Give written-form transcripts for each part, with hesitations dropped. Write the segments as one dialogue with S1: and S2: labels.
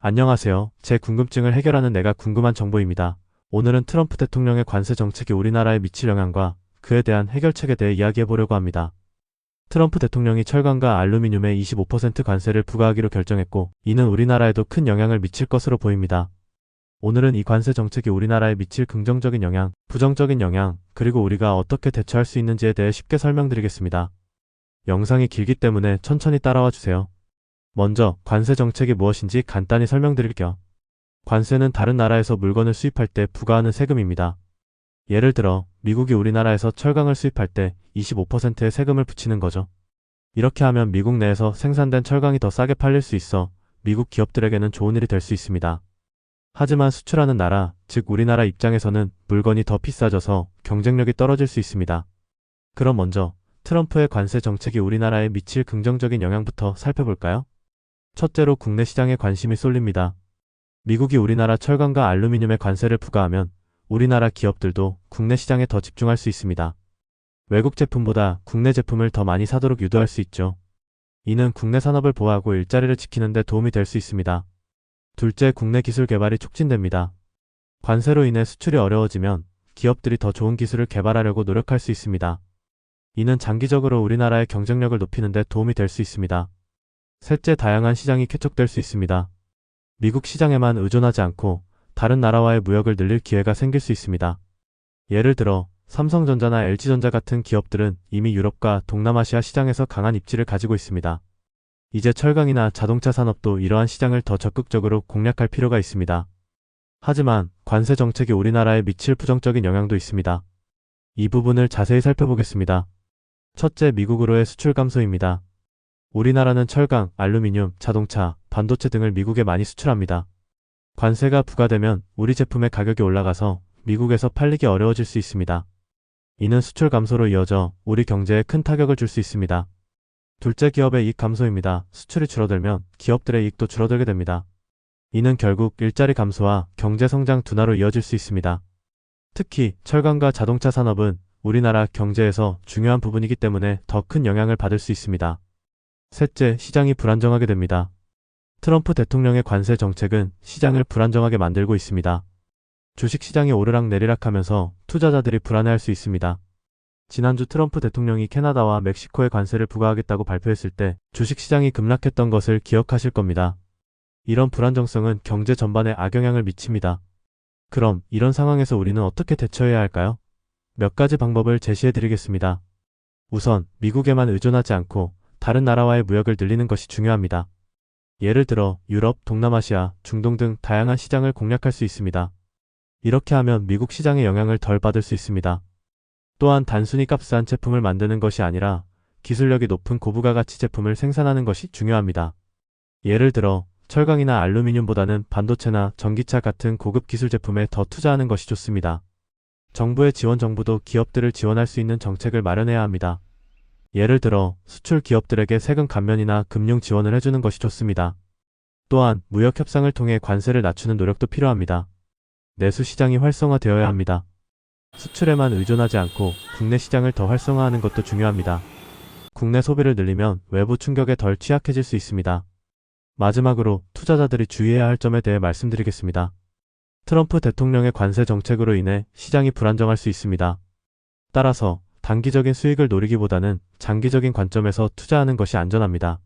S1: 안녕하세요. 제 궁금증을 해결하는 내가 궁금한 정보입니다. 오늘은 트럼프 대통령의 관세 정책이 우리나라에 미칠 영향과 그에 대한 해결책에 대해 이야기해 보려고 합니다. 트럼프 대통령이 철강과 알루미늄에 25% 관세를 부과하기로 결정했고, 이는 우리나라에도 큰 영향을 미칠 것으로 보입니다. 오늘은 이 관세 정책이 우리나라에 미칠 긍정적인 영향, 부정적인 영향, 그리고 우리가 어떻게 대처할 수 있는지에 대해 쉽게 설명드리겠습니다. 영상이 길기 때문에 천천히 따라와 주세요. 먼저 관세 정책이 무엇인지 간단히 설명드릴게요. 관세는 다른 나라에서 물건을 수입할 때 부과하는 세금입니다. 예를 들어 미국이 우리나라에서 철강을 수입할 때 25%의 세금을 붙이는 거죠. 이렇게 하면 미국 내에서 생산된 철강이 더 싸게 팔릴 수 있어 미국 기업들에게는 좋은 일이 될 수 있습니다. 하지만 수출하는 나라, 즉 우리나라 입장에서는 물건이 더 비싸져서 경쟁력이 떨어질 수 있습니다. 그럼 먼저 트럼프의 관세 정책이 우리나라에 미칠 긍정적인 영향부터 살펴볼까요? 첫째로 국내 시장에 관심이 쏠립니다. 미국이 우리나라 철강과 알루미늄에 관세를 부과하면 우리나라 기업들도 국내 시장에 더 집중할 수 있습니다. 외국 제품보다 국내 제품을 더 많이 사도록 유도할 수 있죠. 이는 국내 산업을 보호하고 일자리를 지키는 데 도움이 될 수 있습니다. 둘째, 국내 기술 개발이 촉진됩니다. 관세로 인해 수출이 어려워지면 기업들이 더 좋은 기술을 개발하려고 노력할 수 있습니다. 이는 장기적으로 우리나라의 경쟁력을 높이는 데 도움이 될 수 있습니다. 셋째, 다양한 시장이 개척될 수 있습니다. 미국 시장에만 의존하지 않고 다른 나라와의 무역을 늘릴 기회가 생길 수 있습니다. 예를 들어 삼성전자나 LG전자 같은 기업들은 이미 유럽과 동남아시아 시장에서 강한 입지를 가지고 있습니다. 이제 철강이나 자동차 산업도 이러한 시장을 더 적극적으로 공략할 필요가 있습니다. 하지만 관세 정책이 우리나라에 미칠 부정적인 영향도 있습니다. 이 부분을 자세히 살펴보겠습니다. 첫째, 미국으로의 수출 감소입니다. 우리나라는 철강, 알루미늄, 자동차, 반도체 등을 미국에 많이 수출합니다. 관세가 부과되면 우리 제품의 가격이 올라가서 미국에서 팔리기 어려워질 수 있습니다. 이는 수출 감소로 이어져 우리 경제에 큰 타격을 줄 수 있습니다. 둘째, 기업의 이익 감소입니다. 수출이 줄어들면 기업들의 이익도 줄어들게 됩니다. 이는 결국 일자리 감소와 경제 성장 둔화로 이어질 수 있습니다. 특히 철강과 자동차 산업은 우리나라 경제에서 중요한 부분이기 때문에 더 큰 영향을 받을 수 있습니다. 셋째, 시장이 불안정하게 됩니다. 트럼프 대통령의 관세 정책은 시장을 불안정하게 만들고 있습니다. 주식시장이 오르락내리락 하면서 투자자들이 불안해할 수 있습니다. 지난주 트럼프 대통령이 캐나다와 멕시코에 관세를 부과하겠다고 발표했을 때 주식시장이 급락했던 것을 기억하실 겁니다. 이런 불안정성은 경제 전반에 악영향을 미칩니다. 그럼 이런 상황에서 우리는 어떻게 대처해야 할까요? 몇 가지 방법을 제시해 드리겠습니다. 우선 미국에만 의존하지 않고 다른 나라와의 무역을 늘리는 것이 중요합니다. 예를 들어 유럽, 동남아시아, 중동 등 다양한 시장을 공략할 수 있습니다. 이렇게 하면 미국 시장의 영향을 덜 받을 수 있습니다. 또한 단순히 값싼 제품을 만드는 것이 아니라 기술력이 높은 고부가가치 제품을 생산하는 것이 중요합니다. 예를 들어 철강이나 알루미늄보다는 반도체나 전기차 같은 고급 기술 제품에 더 투자하는 것이 좋습니다. 정부의 지원 정부도 기업들을 지원할 수 있는 정책을 마련해야 합니다. 예를 들어 수출 기업들에게 세금 감면이나 금융 지원을 해주는 것이 좋습니다. 또한 무역 협상을 통해 관세를 낮추는 노력도 필요합니다. 내수 시장이 활성화되어야 합니다. 수출에만 의존하지 않고 국내 시장을 더 활성화하는 것도 중요합니다. 국내 소비를 늘리면 외부 충격에 덜 취약해질 수 있습니다. 마지막으로 투자자들이 주의해야 할 점에 대해 말씀드리겠습니다. 트럼프 대통령의 관세 정책으로 인해 시장이 불안정할 수 있습니다. 따라서 단기적인 수익을 노리기보다는 장기적인 관점에서 투자하는 것이 안전합니다.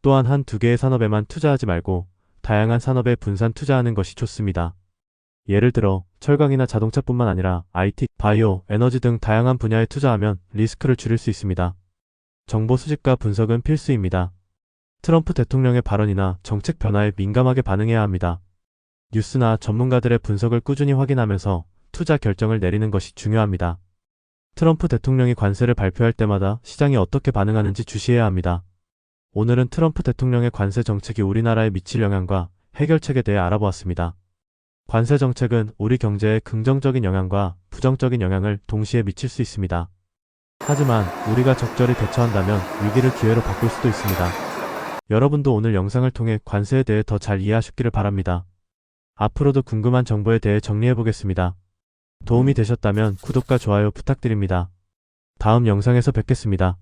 S1: 또한 한두 개의 산업에만 투자하지 말고 다양한 산업에 분산 투자하는 것이 좋습니다. 예를 들어 철강이나 자동차뿐만 아니라 IT, 바이오, 에너지 등 다양한 분야에 투자하면 리스크를 줄일 수 있습니다. 정보 수집과 분석은 필수입니다. 트럼프 대통령의 발언이나 정책 변화에 민감하게 반응해야 합니다. 뉴스나 전문가들의 분석을 꾸준히 확인하면서 투자 결정을 내리는 것이 중요합니다. 트럼프 대통령이 관세를 발표할 때마다 시장이 어떻게 반응하는지 주시해야 합니다. 오늘은 트럼프 대통령의 관세 정책이 우리나라에 미칠 영향과 해결책에 대해 알아보았습니다. 관세 정책은 우리 경제에 긍정적인 영향과 부정적인 영향을 동시에 미칠 수 있습니다. 하지만 우리가 적절히 대처한다면 위기를 기회로 바꿀 수도 있습니다. 여러분도 오늘 영상을 통해 관세에 대해 더 잘 이해하셨기를 바랍니다. 앞으로도 궁금한 정보에 대해 정리해보겠습니다. 도움이 되셨다면 구독과 좋아요 부탁드립니다. 다음 영상에서 뵙겠습니다.